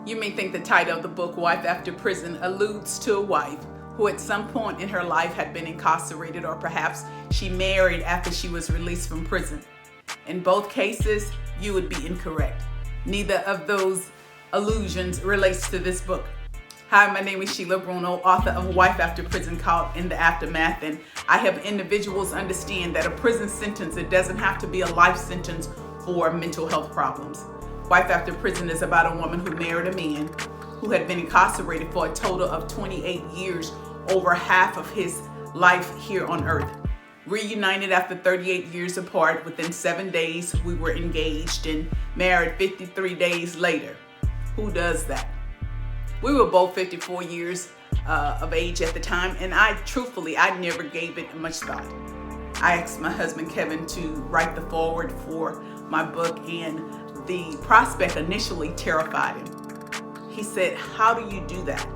You may think the title of the book, Wife After Prison, alludes to a wife who at some point in her life had been incarcerated, or perhaps she married after she was released from prison. In both cases, you would be incorrect. Neither of those allusions relates to this book. Hi, my name is Sheila Bruno, author of Wife After Prison, Caught in the Aftermath, and I help individuals understand that a prison sentence, it doesn't have to be a life sentence for mental health problems. Wife After Prison is about a woman who married a man who had been incarcerated for a total of 28 years, over half of his life here on earth. Reunited after 38 years apart, within 7 days we were engaged, and married 53 days later. Who does that? We were both 54 years of age at the time, and I never gave it much thought. I asked my husband Kevin to write the foreword for my book, and the prospect initially terrified him. He said, "How do you do that?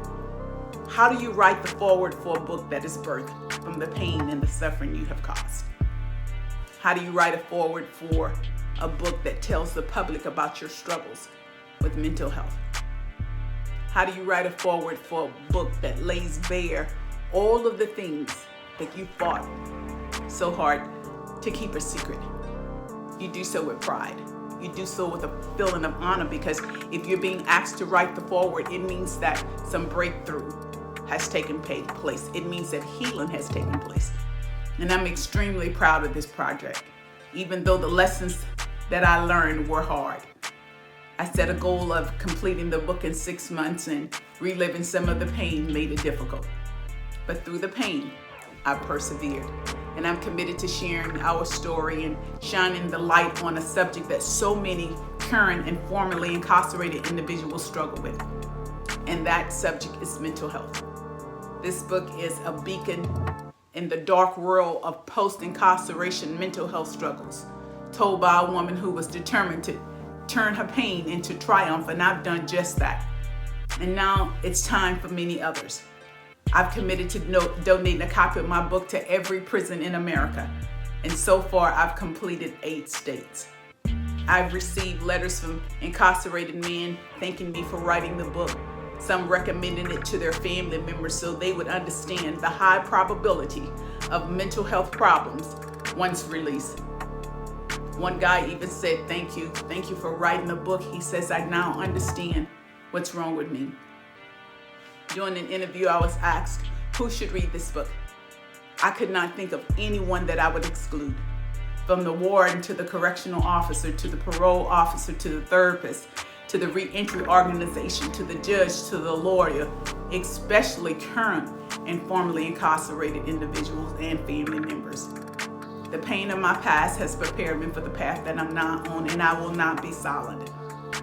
How do you write the foreword for a book that is birthed from the pain and the suffering you have caused? How do you write a foreword for a book that tells the public about your struggles with mental health? How do you write a foreword for a book that lays bare all of the things that you fought so hard to keep a secret? You do so with pride. You do so with a feeling of honor, because if you're being asked to write the foreword, it means that some breakthrough has taken place. It means that healing has taken place. And I'm extremely proud of this project, even though the lessons that I learned were hard. I set a goal of completing the book in 6 months, and reliving some of the pain made it difficult. But through the pain, I persevered. And I'm committed to sharing our story and shining the light on a subject that so many current and formerly incarcerated individuals struggle with. And that subject is mental health. This book is a beacon in the dark world of post-incarceration mental health struggles, told by a woman who was determined to turn her pain into triumph, and I've done just that. And now it's time for many others. I've committed to donating a copy of my book to every prison in America, and so far I've completed 8 states. I've received letters from incarcerated men thanking me for writing the book, some recommending it to their family members so they would understand the high probability of mental health problems once released. One guy even said, thank you for writing the book. He says, I now understand what's wrong with me. During an interview, I was asked who should read this book. I could not think of anyone that I would exclude. From the warden to the correctional officer, to the parole officer, to the therapist, to the reentry organization, to the judge, to the lawyer, especially current and formerly incarcerated individuals and family members. The pain of my past has prepared me for the path that I'm now on, and I will not be silent.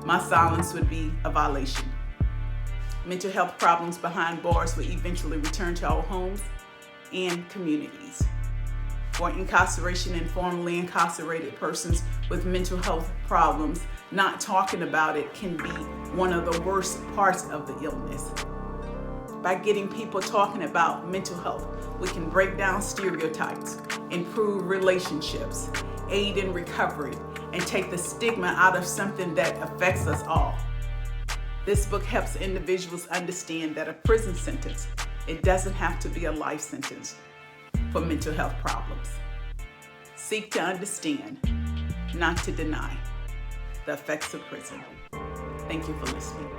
My silence would be a violation. Mental health problems behind bars will eventually return to our homes and communities. For incarceration and formerly incarcerated persons with mental health problems, not talking about it can be one of the worst parts of the illness. By getting people talking about mental health, we can break down stereotypes, improve relationships, aid in recovery, and take the stigma out of something that affects us all. This book helps individuals understand that a prison sentence, it doesn't have to be a life sentence for mental health problems. Seek to understand, not to deny, the effects of prison. Thank you for listening.